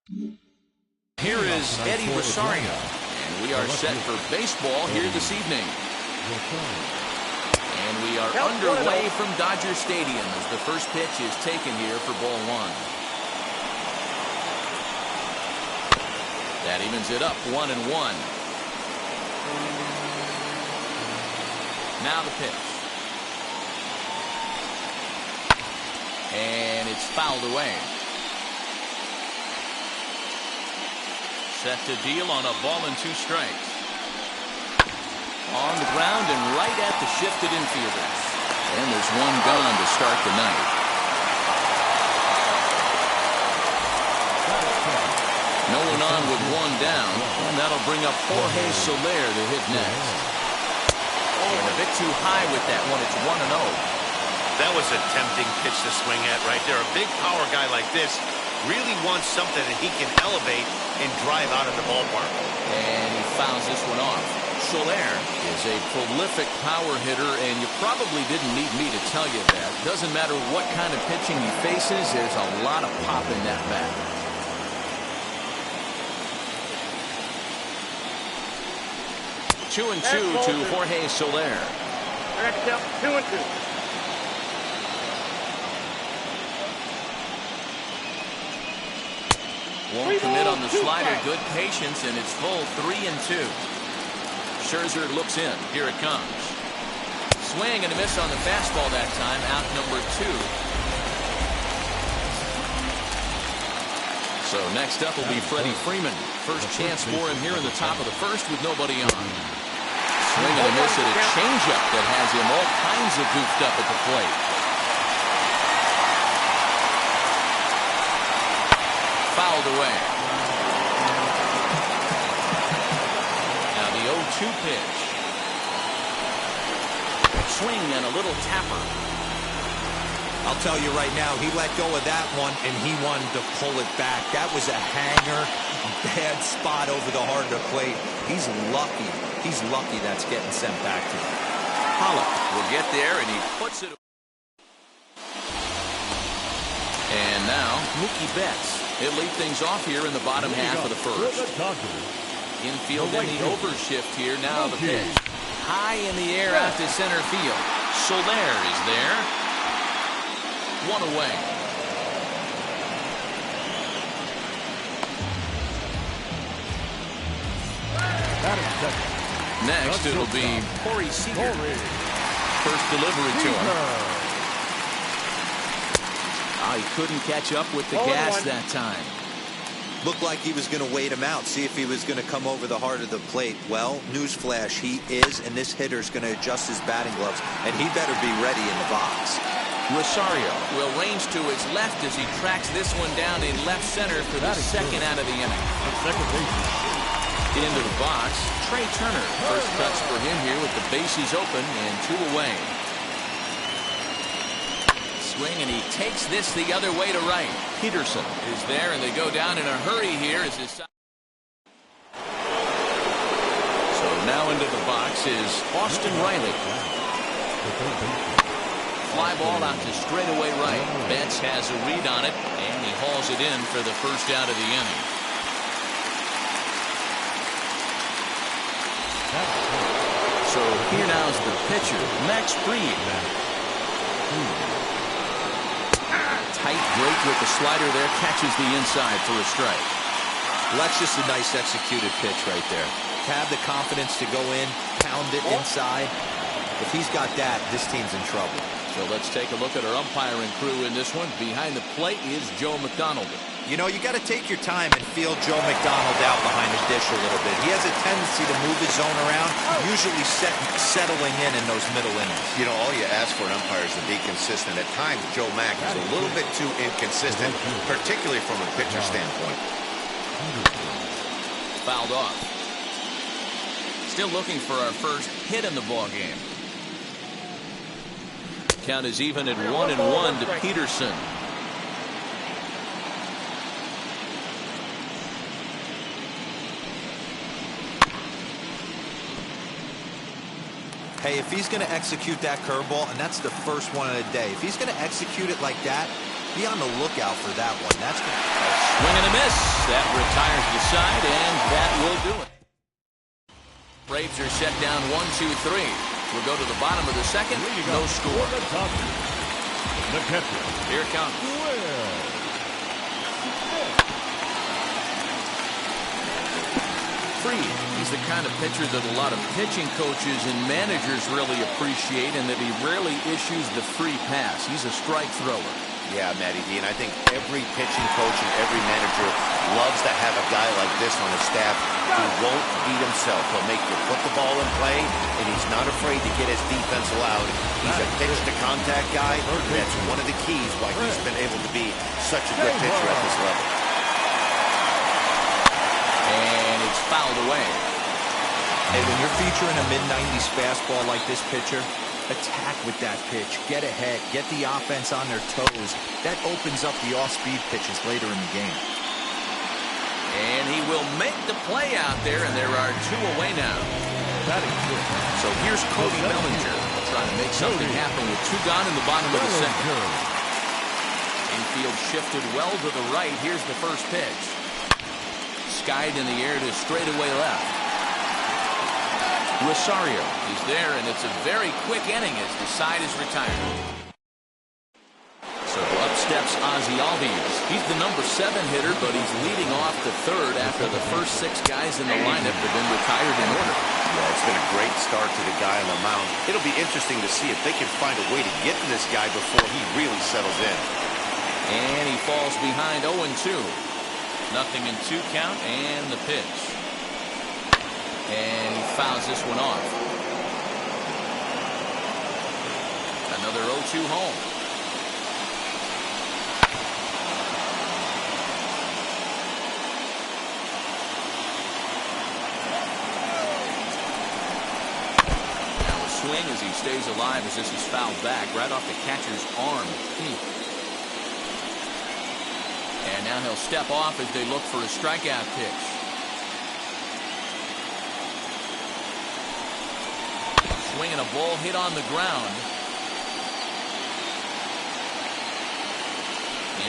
Here is Eddie Rosario, and we are set for baseball here this evening. And we are underway from Dodger Stadium as the first pitch is taken here for ball one. That evens it up 1-1. Now the pitch. And it's fouled away. Set to deal on a ball and 2 strikes. On the ground and right at the shifted infielders. And there's one gone to start the night. No one on with one down. And that'll bring up Jorge Soler to hit next. And a bit too high with that one. It's 1-0. That was a tempting pitch to swing at right there. A big power guy like this really wants something that he can elevate and drive out of the ballpark. And he fouls this one off. Soler is a prolific power hitter, and you probably didn't need me to tell you that. Doesn't matter what kind of pitching he faces, there's a lot of pop in that bat. Two and two to Jorge Soler. 2-2. Won't commit on the slider. Good patience, and it's full 3-2. Scherzer looks in. Here it comes. Swing and a miss on the fastball that time. Out number 2. So next up will be Freddie Freeman. First chance for him here in the top of the first with nobody on. Swing and a miss at a changeup that has him all kinds of goofed up at the plate. Fouled away. Now the 0-2 pitch. Swing and a little tapper. I'll tell you right now, he let go of that one and he wanted to pull it back. That was a hanger, bad spot over the heart of the plate. He's lucky. He's lucky that's getting sent back to him. Pollock will get there and he puts it. And now Mookie Betts. He'll lead things off here in the bottom half of the first. Infield in the overshift here. Now the pitch. High in the air out to center field. Soler is there. One away. Next it'll be Corey Seager. First delivery to him. He couldn't catch up with the gas that time. Looked like he was going to wait him out, see if he was going to come over the heart of the plate. Well, newsflash, he is, and this hitter's going to adjust his batting gloves, and he better be ready in the box. Rosario will range to his left as he tracks this one down in left center for the second out of the inning. Into the box, Trey Turner. First cuts for him here with the bases open and 2 away. Swing, and he takes this the other way to right. Peterson is there, and they go down in a hurry here as his. So now into the box is Austin Riley. Fly ball out to straightaway right. Betts has a read on it, and he hauls it in for the first out of the inning. So here now is the pitcher, Max Fried. Tight break with the slider there, catches the inside for a strike. Well, that's just a nice executed pitch right there. Have the confidence to go in, pound it inside. If he's got that, this team's in trouble. So let's take a look at our umpiring crew in this one. Behind the plate is Joe McDonald. You know, you got to take your time and feel Joe McDonald out behind the dish a little bit. He has a tendency to move his zone around, usually settling in those middle innings. You know, all you ask for an umpire is to be consistent. At times, Joe Mack is a little bit too inconsistent, particularly from a pitcher standpoint. Fouled off. Still looking for our first hit in the ball game. Count is even at 1-1 to Peterson. Hey, if he's going to execute that curveball, and that's the first one of the day, if he's going to execute it like that, Be on the lookout for that one. That's good. Swing and a miss. That retires the side, and that will do it. Braves are set down 1-2-3. We'll go to the bottom of the second. No score. The catcher. Here it comes. Fried. He's the kind of pitcher that a lot of pitching coaches and managers really appreciate, and that he rarely issues the free pass. He's a strike thrower. Yeah, Matty D, and I think every pitching coach and every manager loves to have a guy like this on his staff who won't beat himself. He'll make you put the ball in play, and he's not afraid to get his defense allowed. He's a pitch-to-contact guy. That's one of the keys why he's been able to be such a good pitcher at this level. And it's fouled away. Hey, when you're featuring a mid-90s fastball like this pitcher, attack with that pitch. Get ahead. Get the offense on their toes. That opens up the off-speed pitches later in the game. And he will make the play out there, and there are 2 away now. So here's Cody Bellinger trying to make something happen with 2 gone in the bottom of the second. Infield shifted well to the right. Here's the first pitch. Skied in the air to straightaway left. Rosario is there, and it's a very quick inning as the side is retired. So up steps Ozzie Albies. He's the number 7 hitter, but he's leading off the third after the first 6 guys in the lineup have been retired in order. Yeah, it's been a great start to the guy on the mound. It'll be interesting to see if they can find a way to get to this guy before he really settles in. And he falls behind 0-2. Nothing in 2 count, and the pitch. And he fouls this one off. Another 0-2 home. Now a swing as he stays alive as this is fouled back right off the catcher's arm. And now he'll step off as they look for a strikeout pitch. Swinging a ball hit on the ground.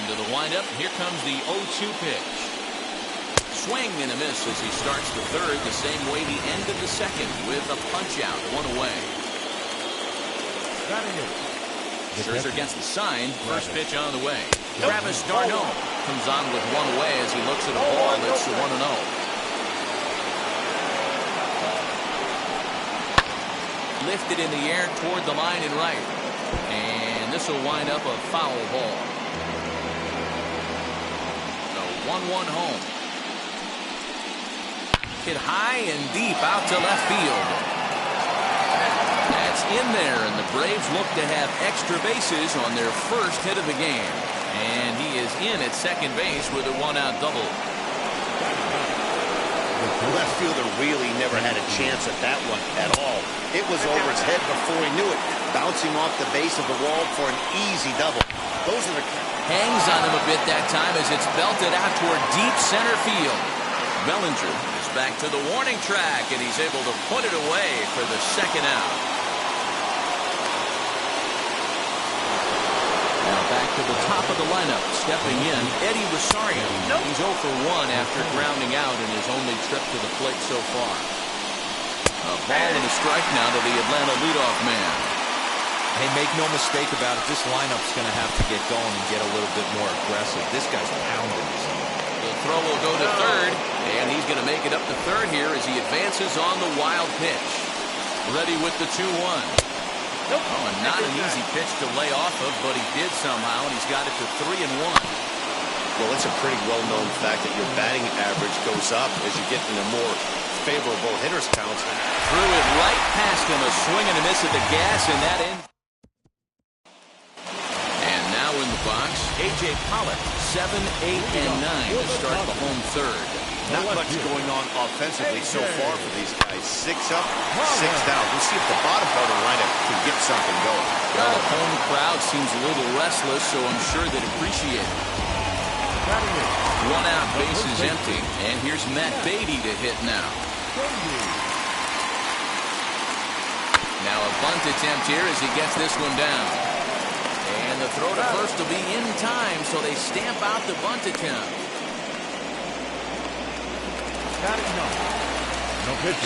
Into the windup. Here comes the 0-2 pitch. Swing and a miss as he starts the third the same way he ended the second with a punch out, 1 away. Scherzer against the sign. First pitch on the way. Travis d'Arnaud comes on with 1 away as he looks at a ball that's 1-0. Lifted in the air toward the line and right. And this will wind up a foul ball. So 1-1 home. Hit high and deep out to left field. That's in there, and the Braves look to have extra bases on their first hit of the game. And he is in at second base with a 1-out double. The left fielder really never had a chance at that one at all. It was over his head before he knew it, bouncing off the base of the wall for an easy double. Those are the... Hangs on him a bit that time as it's belted out toward deep center field. Bellinger is back to the warning track, and he's able to put it away for the second out. Now back to the top of the lineup, stepping in, Eddie Rosario. He's 0 for 1 after grounding out in his only trip to the plate so far. A ball and a strike now to the Atlanta leadoff man. Hey, make no mistake about it, this lineup's going to have to get going and get a little bit more aggressive. This guy's pounding. The throw will go to third, and he's going to make it up to third here as he advances on the wild pitch. Ready with the 2-1. Oh, and not an easy pitch to lay off of, but he did somehow, and he's got it to 3-1. Well, it's a pretty well-known fact that your batting average goes up as you get into more favorable hitters counts. Threw it right past him, a swing and a miss at the gas, and that ends. And now in the box, A.J. Pollock, 7, 8, and 9 to start the home third. Not much going on offensively so far for these guys. 6 up, 6 down. We'll see if the bottom part of the lineup can get something going. Well, the home crowd seems a little restless, so I'm sure they'd appreciate it. 1 out, base is empty, and here's Matt Beatty to hit now. Now a bunt attempt here as he gets this one down. And And the throw to first will be in time, so they stamp out the bunt attempt.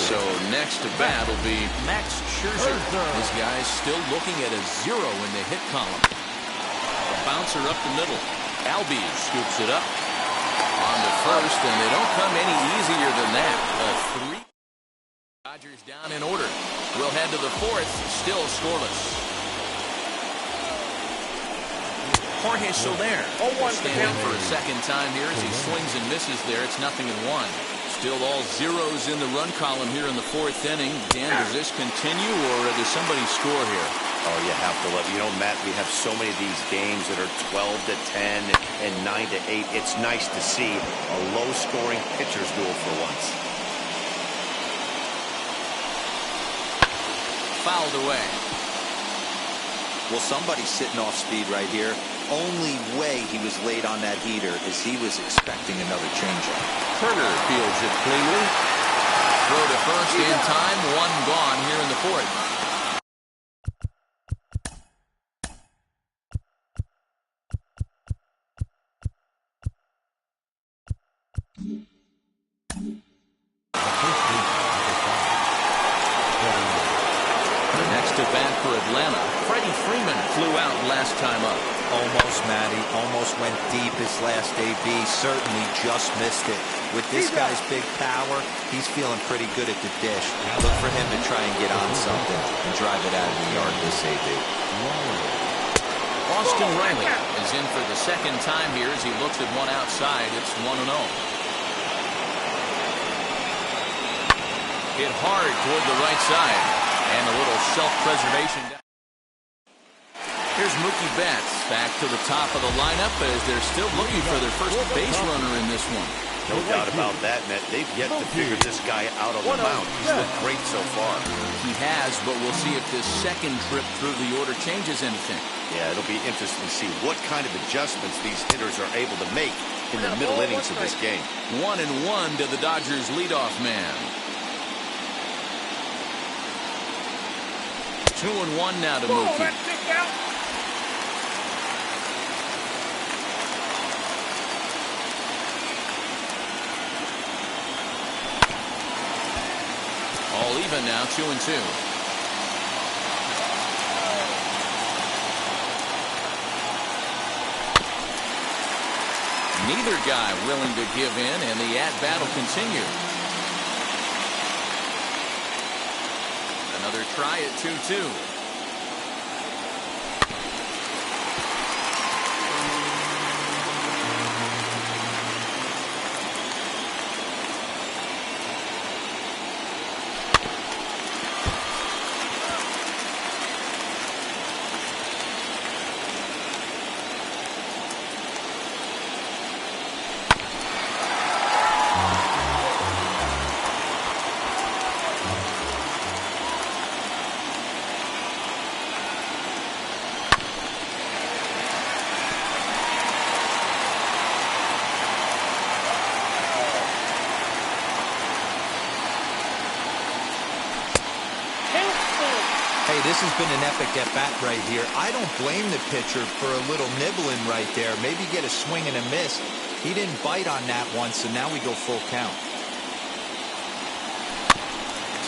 So next to bat will be Max Scherzer. This guy's still looking at a 0 in the hit column. A bouncer up the middle. Albies scoops it up on the first, and they don't come any easier than that. A 3. Dodgers down in order. We'll head to the fourth, still scoreless. Jorge Soler standing for a second time here as he swings and misses there. It's 0-1. Still all zeros in the run column here in the fourth inning. Dan, does this continue, or does somebody score here? Oh, you have to love. You know, Matt, we have so many of these games that are 12-10 and 9-8. It's nice to see a low-scoring pitcher's duel for once. Fouled away. Well, somebody's sitting off speed right here. Only way he was late on that heater is he was expecting another changeup. Turner fields it cleanly. Throw to first in time. One gone here in the fourth. Next to bat for Atlanta, Freddie Freeman flew out last time up. Almost, Matty. Almost went deep his last AB. Certainly just missed it. With this guy's big power, he's feeling pretty good at the dish. Look for him to try and get on something and drive it out of the yard this AB. Austin Riley is in for the second time here as he looks at one outside. It's 1-0. Hit hard toward the right side. And a little self-preservation. Here's Mookie Betts back to the top of the lineup as they're still looking for their first base runner in this one. No doubt about that, Matt. They've yet to figure this guy out on the mound. He's looked great so far. He has, but we'll see if this second trip through the order changes anything. Yeah, it'll be interesting to see what kind of adjustments these hitters are able to make in the middle innings of this game. 1-1 to the Dodgers leadoff man. 2-1 now to Mookie. All even now, 2-2. Neither guy willing to give in, and the at-bat will continue. Another try at 2-2. This has been an epic at-bat right here. I don't blame the pitcher for a little nibbling right there. Maybe get a swing and a miss. He didn't bite on that one, so now we go full count.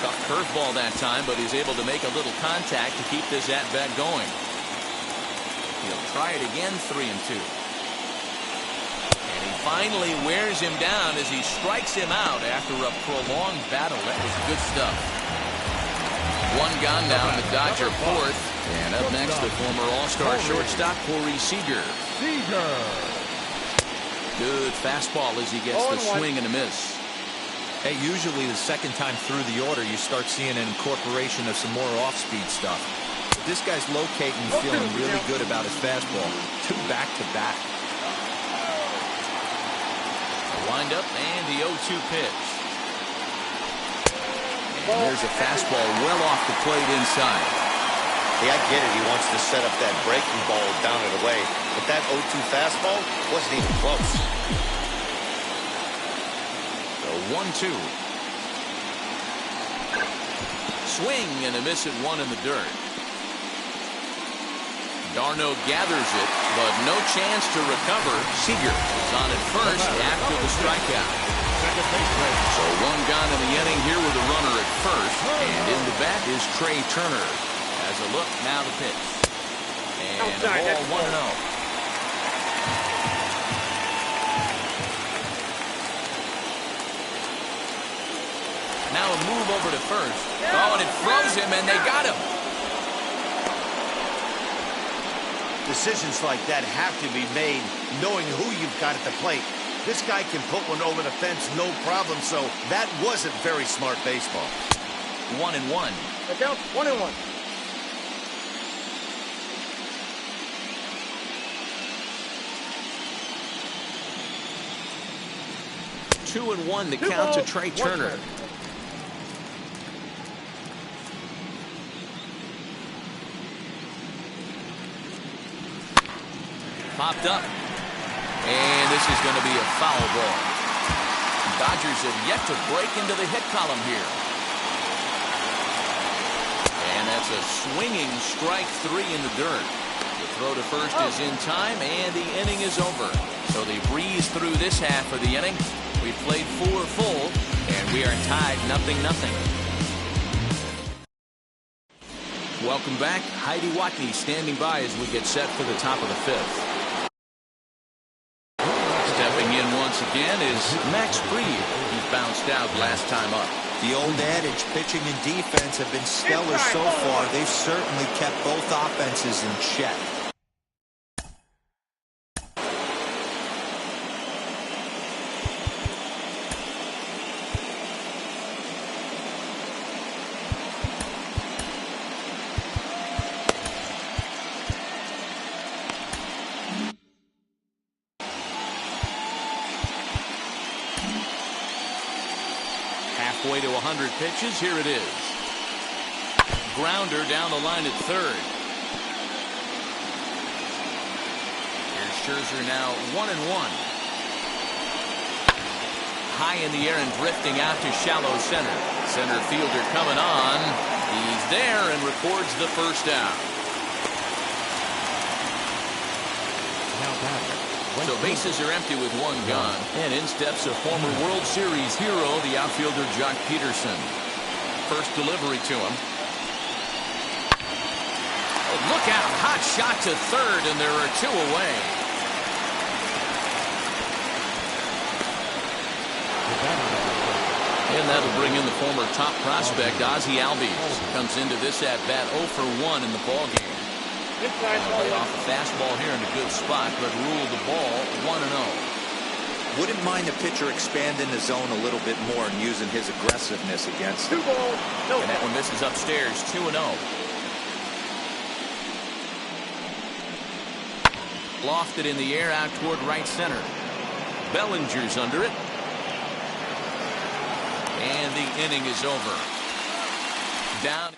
Tough curveball that time, but he's able to make a little contact to keep this at-bat going. He'll try it again, 3-2. And he finally wears him down as he strikes him out after a prolonged battle. That was good stuff. One gone now in the Dodger fourth. And up next, the former All-Star shortstop, Corey Seager. Good fastball as he gets the swing and a miss. Hey, usually the second time through the order, you start seeing an incorporation of some more off-speed stuff. But this guy's locating, feeling really good about his fastball. 2 back-to-back. The windup and the 0-2 pitch. And there's a fastball well off the plate inside. Hey, I get it. He wants to set up that breaking ball down and away. But that 0-2 fastball wasn't even close. So 1-2. Swing and a miss at 1 in the dirt. Darno gathers it, but no chance to recover. Seager is on at first after the strikeout. So one gone in the inning here with a runner at first. And in the bat is Trey Turner. As a look, now the pitch. And a ball 1-0. Now a move over to first. Oh, and it froze him, and they got him. Decisions like that have to be made knowing who you've got at the plate. This guy can put one over the fence, no problem, so that wasn't very smart baseball. 1-1. The count, 1-1. Two and one to count to Trey Turner. Popped up. And this is going to be a foul ball. Dodgers have yet to break into the hit column here. And that's a swinging strike three in the dirt. The throw to first is in time, and the inning is over. So they breeze through this half of the inning. We've played 4 full, and we are tied 0-0. Welcome back. Heidi Watney standing by as we get set for the top of the 5th. Stepping in once again is Max Fried. He bounced out last time up. The old adage, pitching and defense have been stellar so far. They've certainly kept both offenses in check. Halfway to 100 pitches. Here it is. Grounder down the line at third. Here's Scherzer now 1-1. High in the air and drifting out to shallow center. Center fielder coming on. He's there and records the first out. Now batting. So bases are empty with one gone. And in steps a former World Series hero, the outfielder Jock Peterson. First delivery to him. Oh, look out. Hot shot to third, and there are 2 away. And that'll bring in the former top prospect, Ozzie Albies. Comes into this at-bat 0 for 1 in the ballgame. Lay off a fastball here in a good spot, but ruled the ball 1-0. Wouldn't mind the pitcher expanding the zone a little bit more and using his aggressiveness against him. 2 balls, no. And that one misses upstairs, 2-0. Lofted in the air out toward right center. Bellinger's under it. And the inning is over. Down.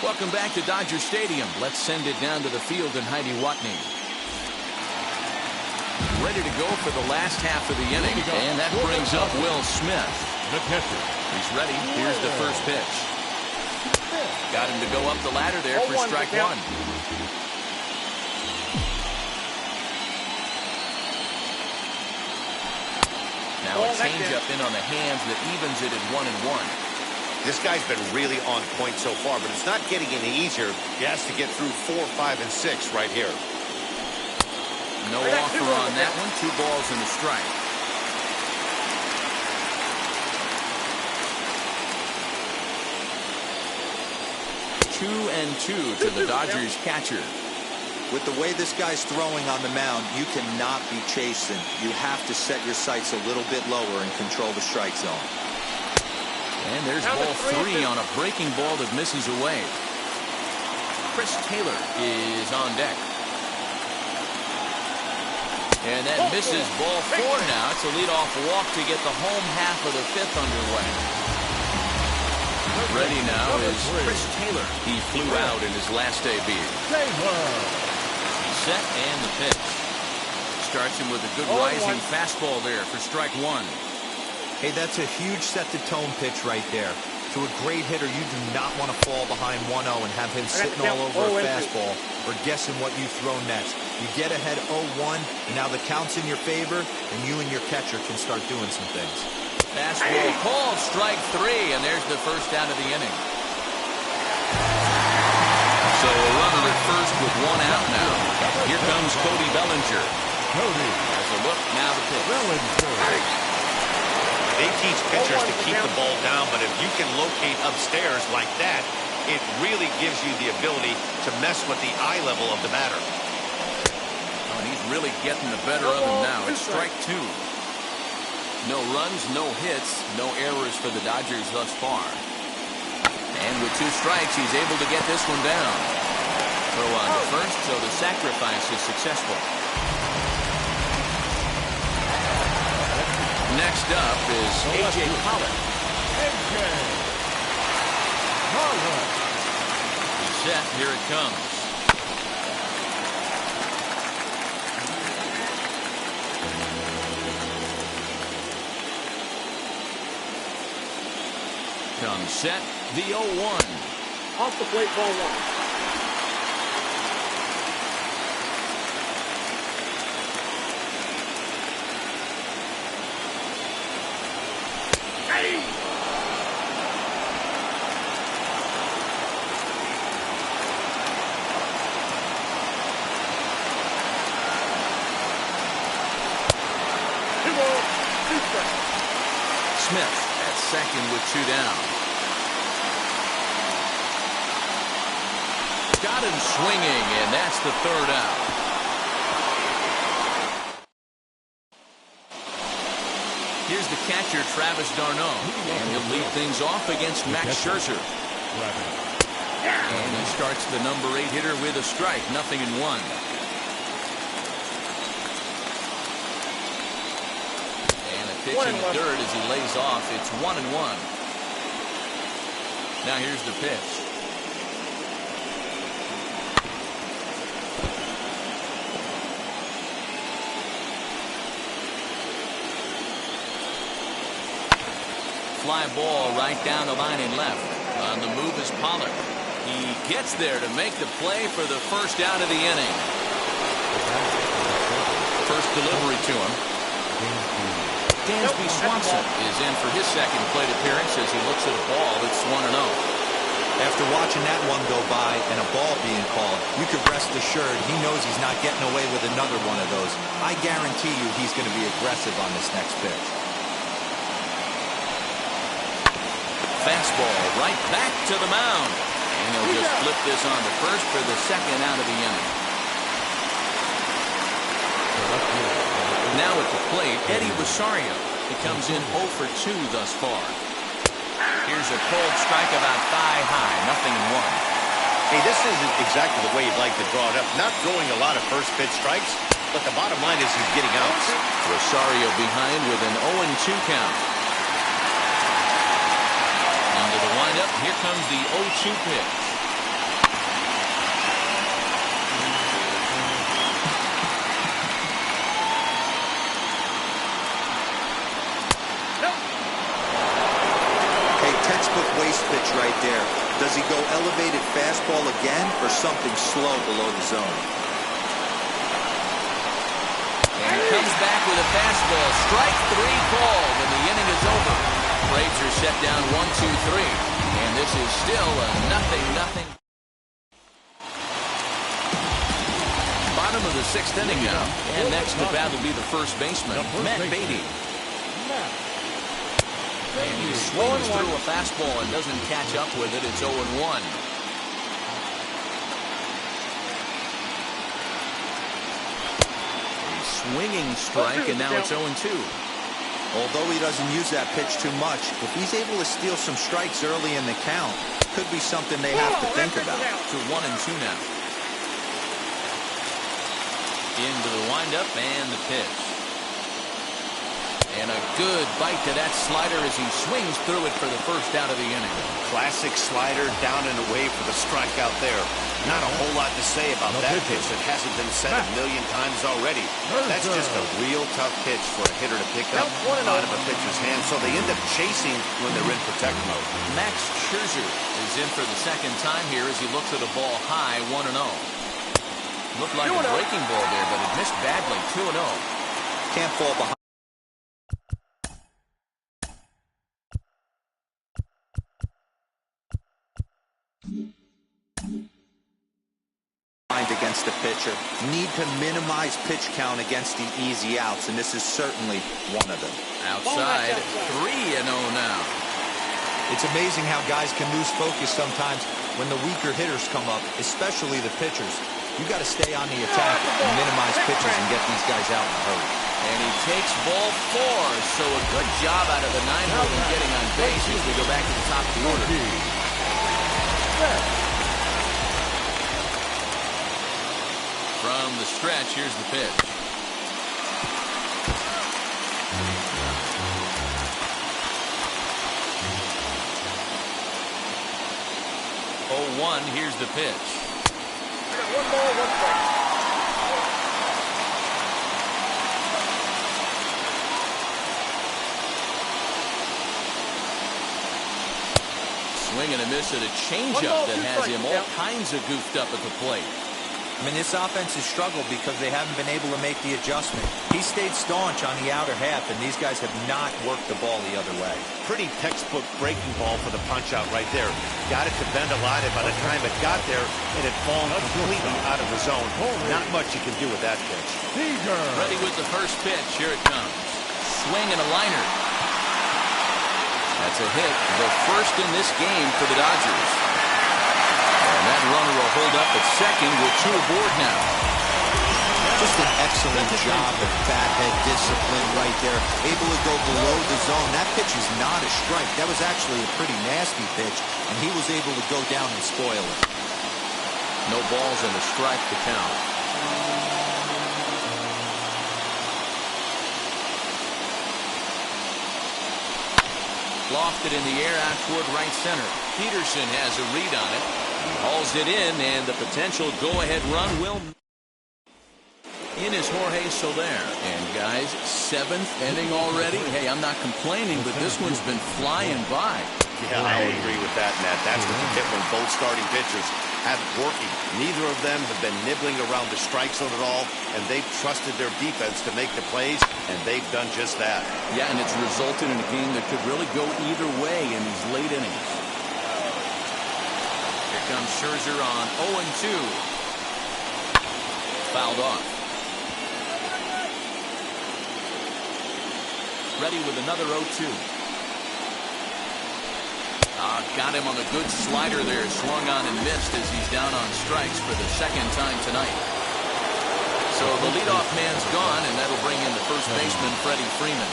Welcome back to Dodger Stadium. Let's send it down to the field in Heidi Watney. Ready to go for the last half of the inning. And that brings up Will Smith. The catcher. He's ready. Here's the first pitch. Got him to go up the ladder there for strike 1. Now a changeup in on the hands that evens it at 1-1. This guy's been really on point so far, but it's not getting any easier. He has to get through 4, 5, and 6 right here. No offer on that one. 2 balls and a strike. Two and 2 to the Dodgers catcher. With the way this guy's throwing on the mound, you cannot be chasing. You have to set your sights a little bit lower and control the strike zone. And there's ball 3 on a breaking ball that misses away. Chris Taylor is on deck. And that misses ball 4 now. It's a leadoff walk to get the home half of the 5th underway. Ready now is Chris Taylor. He flew out in his last debut. Set and the pitch. Starts him with a good rising fastball there for strike 1. Hey, that's a huge set-the-tone pitch right there. To a great hitter, you do not want to fall behind 1-0 and have him sitting all over a fastball or guessing what you throw next. You get ahead 0-1, and now the count's in your favor, and you and your catcher can start doing some things. Fastball called, strike 3, and there's the first out of the inning. So a runner at first with 1 out now. Here comes Cody Bellinger. Has a look, now the pitch. They teach pitchers to keep the ball down, but if you can locate upstairs like that, it really gives you the ability to mess with the eye level of the batter. Oh, and he's really getting the better of him now. It's strike 2. No runs, no hits, no errors for the Dodgers thus far. And with 2 strikes, he's able to get this one down. Throw on to first, so the sacrifice is successful. Next up is A.J. Pollock. He's set. Here it comes. Comes set. The 0-1. Off the plate, ball 1. Smith at second with 2 down. Got him swinging, and that's the 3rd out. Here's the catcher, Travis d'Arnaud, and he'll lead things off against Max Scherzer. And he starts the number 8 hitter with a strike, 0-1. Pitch in the dirt as he lays off. It's 1-1. Now here's the pitch. Fly ball right down the line and left. On the move is Pollock. He gets there to make the play for the first out of the inning. First delivery to him. Dansby Swanson is in for his second plate appearance as he looks at a ball that's 1-0. After watching that one go by and a ball being called, you could rest assured he knows he's not getting away with another one of those. I guarantee you he's going to be aggressive on this next pitch. Fastball right back to the mound. And he'll just flip this on to first for the second out of the inning. Now at the plate, Eddie Rosario. He comes in 0 for 2 thus far. Here's a cold strike about thigh high, 0-1. Hey, this isn't exactly the way you'd like to draw it up. Not throwing a lot of first pitch strikes, but the bottom line is he's getting outs. Rosario behind with an 0-2 count. Into the windup, here comes the 0-2 pitch. Waste pitch right there. Does he go elevated fastball again or something slow below the zone? And he comes back with a fastball. Strike 3 called, and the inning is over. Braves are set down 1-2-3, and this is still a 0-0. Bottom of the 6th inning now, and next to bat will be the first baseman, Matt Beatty. And he swings through a fastball and doesn't catch up with it. It's 0-1. A swinging strike, and now it's 0-2. Although he doesn't use that pitch too much, if he's able to steal some strikes early in the count, could be something they have to think about. To 1-2 now. Into the windup and the pitch. And a good bite to that slider as he swings through it for the first out of the inning. Classic slider down and away for the strikeout there. Not a whole lot to say about that pitch. It hasn't been said a million times already. That's just a real tough pitch for a hitter to pick up out of a pitcher's hand. So they end up chasing when they're in protect mode. Max Scherzer is in for the second time here as he looks at a ball high, 1-0. Looked like a breaking ball there, but it missed badly, 2-0. Can't fall behind. Against the pitcher. Need to minimize pitch count against the easy outs, and this is certainly one of them. Outside, 3-0 now. It's amazing how guys can lose focus sometimes when the weaker hitters come up, especially the pitchers. You got to stay on the attack and minimize pitches and get these guys out in a hurry. And he takes ball 4, so a good job out of the 9-hole in getting on base as we go back to the top of the order. From the stretch, here's the pitch. Oh, 1, here's the pitch. I got 1 ball, 1 strike. Swing and a miss at a changeup that has him all kinds of goofed up at the plate. I mean, this offense has struggled because they haven't been able to make the adjustment. He stayed staunch on the outer half, and these guys have not worked the ball the other way. Pretty textbook breaking ball for the punch-out right there. Got it to bend a lot, and by the time it got there, it had fallen completely out of the zone. Not much you can do with that pitch. Ready with the first pitch. Here it comes. Swing and a liner. That's a hit, the first in this game for the Dodgers. And that runner will hold up at second with 2 aboard now. Just an excellent job of bat head discipline right there. Able to go below the zone. That pitch is not a strike. That was actually a pretty nasty pitch, and he was able to go down and spoil it. No balls and a strike to count. Lofted in the air out toward right center. Peterson has a read on it. Hauls it in, and the potential go-ahead run will... In is Jorge Soler. And guys, 7th inning already. Hey, I'm not complaining, but this one's been flying by. Yeah, I agree with that, Matt. That's what you get when both starting pitchers have it working. Neither of them have been nibbling around the strike zone at all, and they've trusted their defense to make the plays, and they've done just that. Yeah, and it's resulted in a game that could really go either way in these late innings. Here comes Scherzer on 0-2. Fouled off. Ready with another 0-2. Got him on a good slider there. Swung on and missed as he's down on strikes for the second time tonight. So the leadoff man's gone, and that'll bring in the first baseman, Freddie Freeman.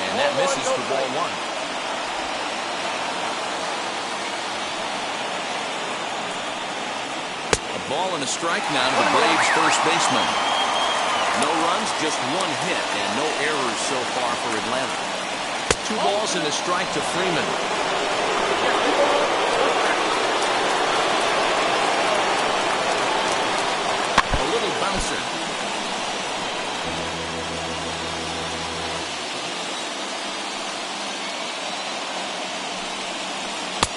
And that misses for ball 1. A ball and a strike now to the Braves' first baseman. No runs, just 1 hit, and no errors so far for Atlanta. 2 balls and a strike to Freeman. A little bouncer.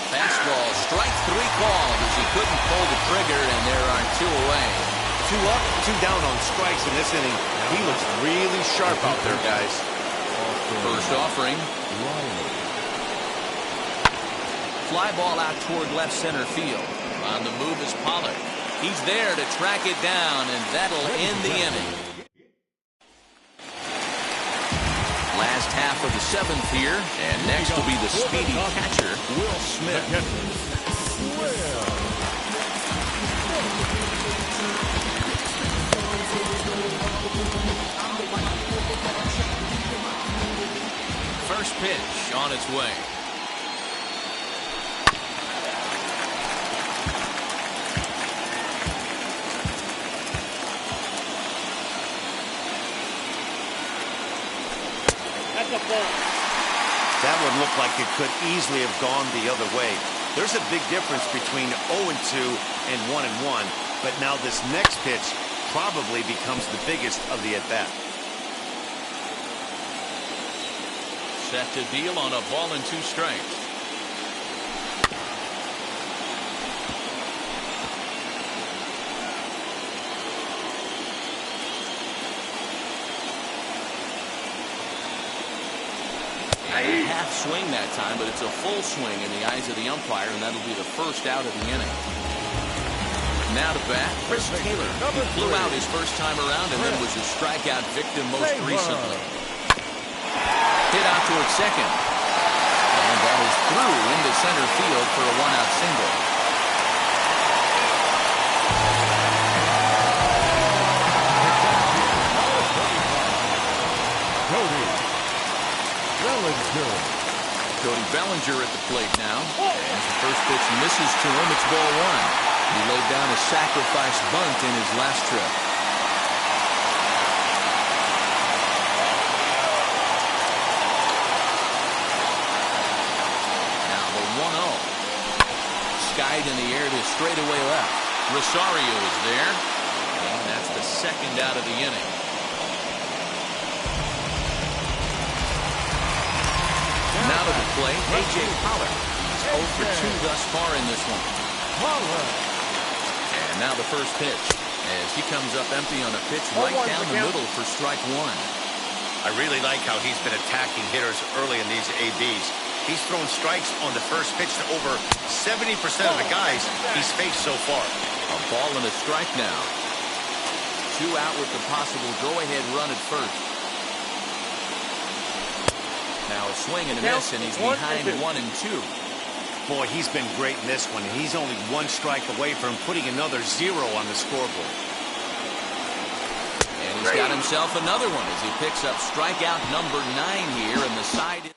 Fastball, strike 3 called as he couldn't pull the trigger, and there are 2 away. 2 up, 2 down on strikes in this inning. He looks really sharp out there, guys. First offering. Fly ball out toward left center field. On the move is Pollard. He's there to track it down, and that'll end the inning. Last half of the 7th here, and next will be the speedy catcher, Will Smith. First pitch on its way. That's a ball. That one looked like it could easily have gone the other way. There's a big difference between 0-2 and 1-1, but now this next pitch probably becomes the biggest of the at-bat. Set to deal on a ball and 2 strikes. Half swing that time, but it's a full swing in the eyes of the umpire, and that'll be the first out of the inning. Now to bat, Chris Taylor. He blew out his first time around and then was a strikeout victim most recently. Hit out towards second. And that is through into center field for a 1-out single. Cody Bellinger at the plate now. As the first pitch misses to him, it's ball 1. He laid down a sacrifice bunt in his last trip. Now the 1-0. Skied in the air to straightaway left. Rosario is there. And that's the second out of the inning. Now to the plate, A.J. Pollard. He's 0 for 2 thus far in this one. And now the first pitch, as he comes up empty on a pitch right down the middle for strike 1. I really like how he's been attacking hitters early in these ABs. He's thrown strikes on the first pitch to over 70% of the guys he's faced so far. A ball and a strike now. 2 out with the possible go-ahead run at first. Now a swing and a miss, and he's behind 1-2. Boy, he's been great in this one. He's only 1 strike away from putting another 0 on the scoreboard. And he's got himself another one as he picks up strikeout number 9 here, and the side.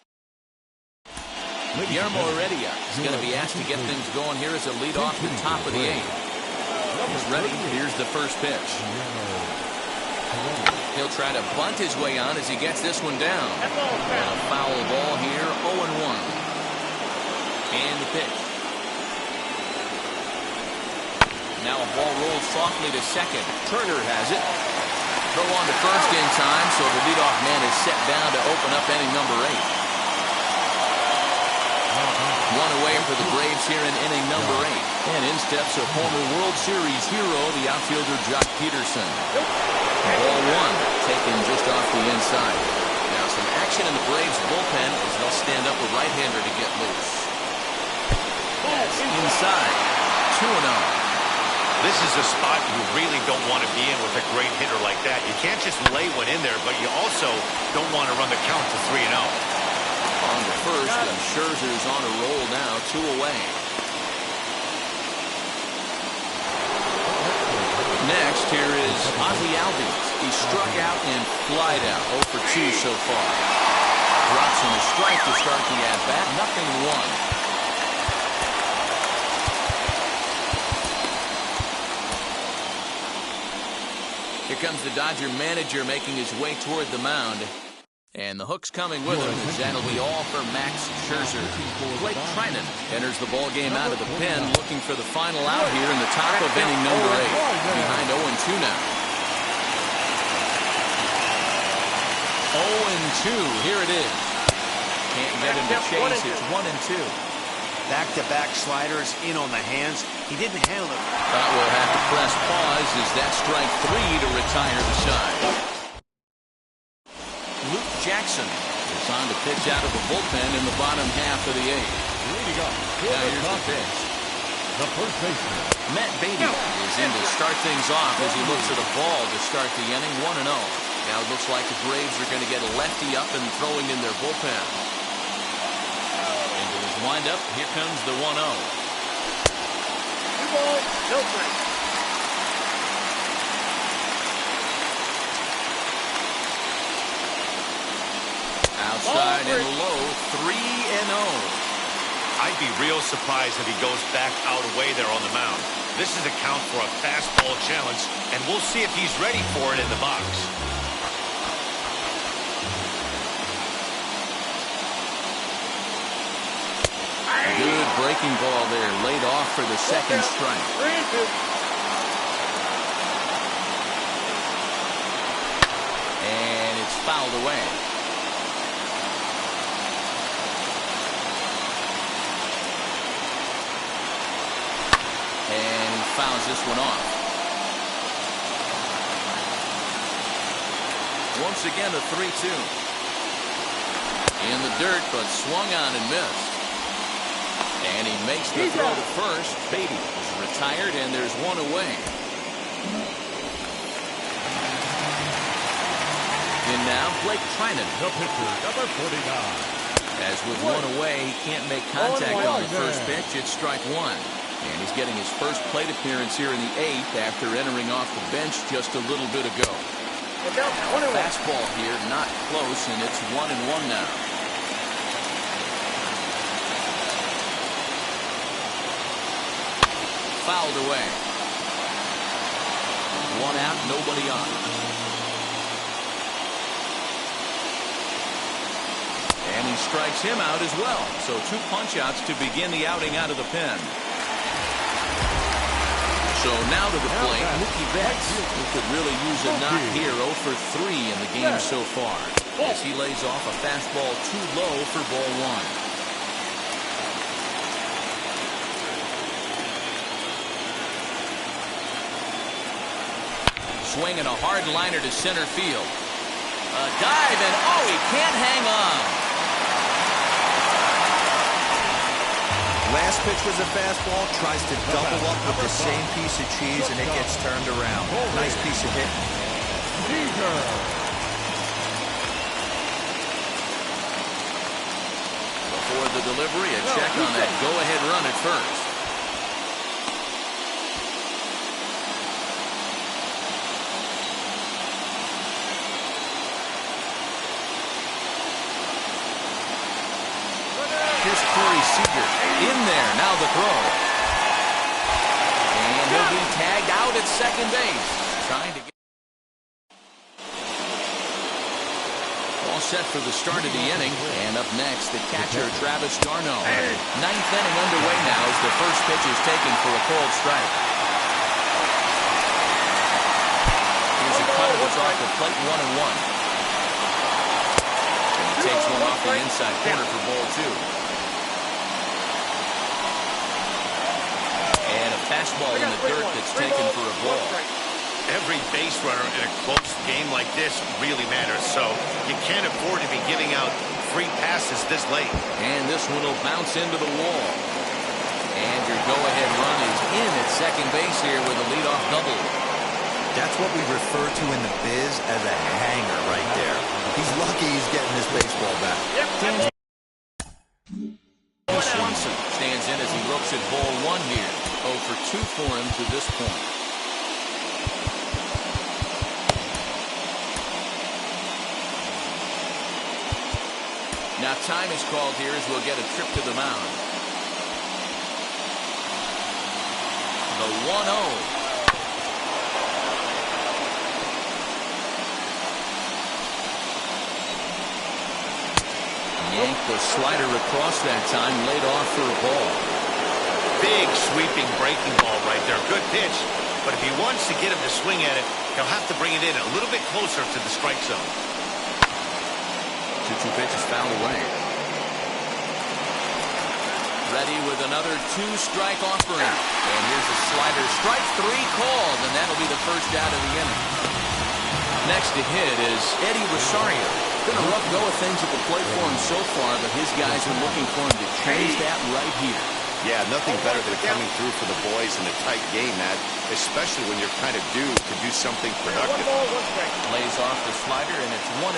Guillermo Heredia is going to be asked to get things going here as a lead off the top of the 8th. He's ready. Here's the first pitch. He'll try to bunt his way on as he gets this one down. And a foul ball here, 0-1. And the pitch. Now a ball rolls softly to second. Turner has it. Throw on to first in time, so the leadoff man is set down to open up inning number 8. 1 away for the Braves here in inning number 8. And in steps a former World Series hero, the outfielder Jock Peterson. Ball 1, taken just off the inside. Now some action in the Braves bullpen as they'll stand up a right-hander to get loose. That's inside. 2-0. This is a spot you really don't want to be in with a great hitter like that. You can't just lay one in there, but you also don't want to run the count to 3-0. On the first, and Scherzer's on a roll now, 2 away. Next, here is Ozzie Albies. He struck out and flied out, 0 for 2 so far. Drops in a strike to start the at-bat, 0-1. Here comes the Dodger manager making his way toward the mound. And the hook's coming with him, as that'll be all for Max Scherzer. Blake Trinan enters the ball game out of the pen, looking for the final out here in the top of inning number 8. Behind 0-2 now. 0-2, here it is. Can't get him to chase, it's 1-2. Back-to-back sliders in on the hands. He didn't handle it. But we'll have to press pause as that strike 3 to retire the side. Luke Jackson is on to pitch out of the bullpen in the bottom half of the 8th. Now here's the pitch. The first baseman, Matt Beatty is in to start things off as he looks at a ball to start the inning, 1-0. Now it looks like the Braves are going to get a lefty up and throwing in their bullpen. Into his windup, here comes the 1-0. 2 balls, no strikes. Outside and low, 3-0. I'd be real surprised if he goes back out away there on the mound. This is a count for a fastball challenge, and we'll see if he's ready for it in the box. Good breaking ball there, laid off for the second strike. 3-2. And it's fouled away. And he fouls this one off. Once again, a 3-2. In the dirt, but swung on and missed. And he makes the throw to first. Beatty is retired, and there's one away. In now, Blake Trinan. The pitcher, number 49. As with one away, he can't make contact on the first pitch. It's strike one. And he's getting his first plate appearance here in the 8th after entering off the bench just a little bit ago. Fastball here, not close, and it's 1-1 now. Fouled away. One out, nobody on. And he strikes him out as well. So 2 punch-outs to begin the outing out of the pen. So now to the plate, Mookie Betts, who could really use a knock here. 0 for 3 in the game so far, as he lays off a fastball too low for ball one. Swinging a hard liner to center field. A dive, and oh, he can't hang on. Last pitch was a fastball, tries to double up with the same piece of cheese, and it gets turned around. Nice piece of hit. Before the delivery, a check on that go-ahead run at first. Here's Corey Seager in there. Now the throw. And he'll be tagged out at second base. Trying to get. All set for the start of the inning. And up next, the catcher, Travis d'Arnaud. 9th inning underway now as the first pitch is taken for a called strike. Here's a cut of it's off the plate, 1-1. And he takes one off the inside corner for ball two. And a fastball in the dirt that's taken for a ball. Every base runner in a close game like this really matters, so you can't afford to be giving out free passes this late. And this one will bounce into the wall. And your go-ahead run is in at second base here with a leadoff double. That's what we refer to in the biz as a hanger right there. He's lucky he's getting his baseball back. Swanson stands in as he looks at ball one here. 0 for 2 for him to this point. Now time is called here as we'll get a trip to the mound. The 1-0. Yanked the slider across that time, laid off for a ball. Big sweeping breaking ball right there. Good pitch. But if he wants to get him to swing at it, he'll have to bring it in a little bit closer to the strike zone. 2-2 pitch is fouled away. Ready with another 2-strike offering. And here's a slider. Strike 3 called, and that'll be the first out of the inning. Next to hit is Eddie Rosario. Been a rough go of things at the plate for him so far, but his guys are looking for him to change that right here. Yeah, nothing better than coming through for the boys in a tight game, Matt, especially when you're kind of due to do something productive. Lays off the slider, and it's 1-1.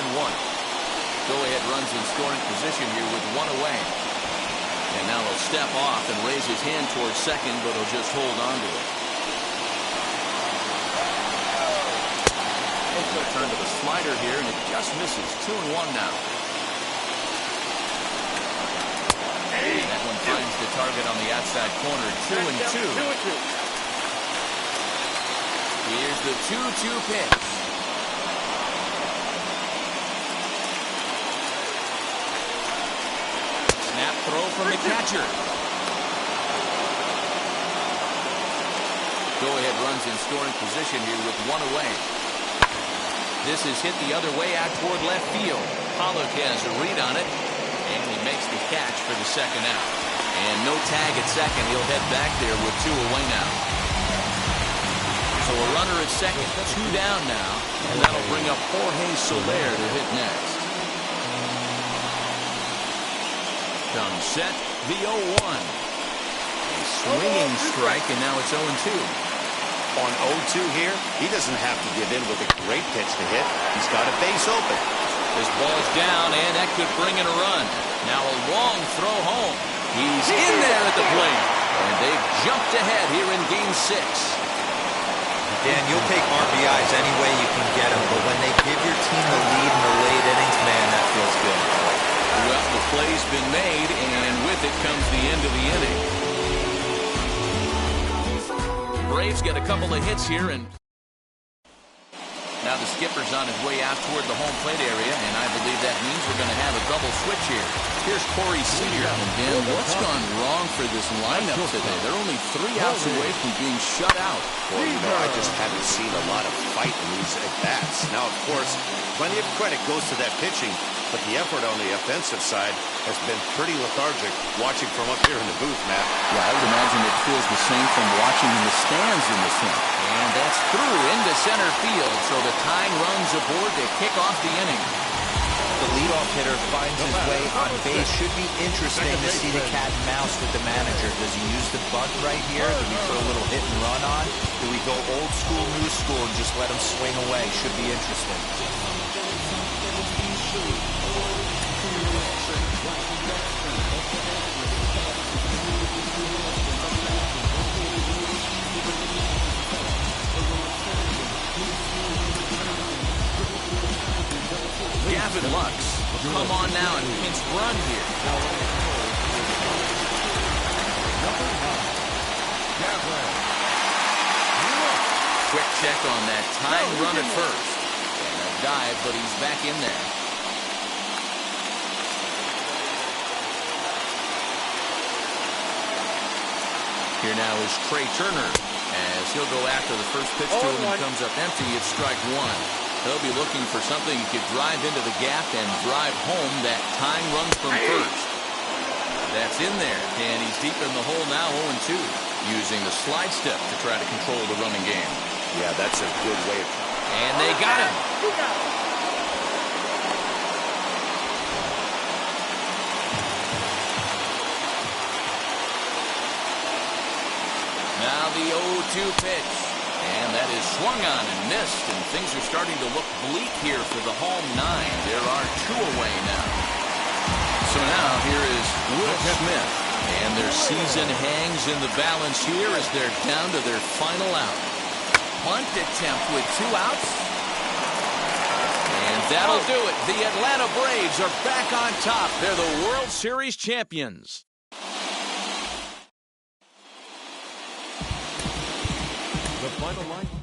Go-ahead runs in scoring position here with one away. And now he'll step off and raise his hand towards second, but he'll just hold on to it. He'll turn to the slider here, and it just misses. 2-1 now. And that one finds the target on the outside corner. 2-2. Here's the 2-2 pitch. Snap throw from the catcher. Go-ahead runs in scoring position here with one away. This is hit the other way out toward left field. Pollock has a read on it, and he makes the catch for the second out. And no tag at second. He'll head back there with two away now. So a runner at second, two down now, and that'll bring up Jorge Soler to hit next. Comes set, the 0-1. A swinging strike, and now it's 0-2. On 0-2 here, he doesn't have to give in with a great pitch to hit. He's got a base open. This ball's down, and that could bring in a run. Now a long throw home. He's in there at the plate. And they've jumped ahead here in Game 6. Dan, you'll take RBIs any way you can get them, but when they give your team the lead in the late innings, man, that feels good. Well, the play's been made, and with it comes the end of the inning. Braves get a couple of hits here, and now the skipper's on his way out toward the home plate area, and I believe that means we're going to have a double switch here. Here's Corey Seager. And Dan, what's gone wrong for this lineup today? They're only 3 outs away from being shut out. Well, you know, I just haven't seen a lot of fight in these at-bats. Now, of course, plenty of credit goes to that pitching, but the effort on the offensive side has been pretty lethargic watching from up here in the booth, Matt. Yeah, I would imagine it feels the same from watching in the stands in the center. And that's through into center field, so the tying runs aboard to kick off the inning. The leadoff hitter finds his way on base. Should be interesting to see the cat and mouse with the manager. Does he use the bunt right here? Do we put a little hit and run on? Do we go old school, new school, and just let him swing away? Should be interesting. Gavin Lux will come on now and pinch run here. Quick check on that tying run at first. And a dive, but he's back in there. Here now is Trey Turner, as he'll go after the first pitch to him and comes up empty. It's strike one. He'll be looking for something he could drive into the gap and drive home that tying run from first. That's in there, and he's deep in the hole now, 0-2, using the slide step to try to control the running game. Yeah, that's a good way of... And they got him. Now the 0-2 pitch. And that is swung on and missed, and things are starting to look bleak here for the home 9. There are 2 away now. So now here is Will Smith, and their season hangs in the balance here as they're down to their final out. Bunt attempt with 2 outs. And that'll do it. The Atlanta Braves are back on top. They're the World Series champions. The final line.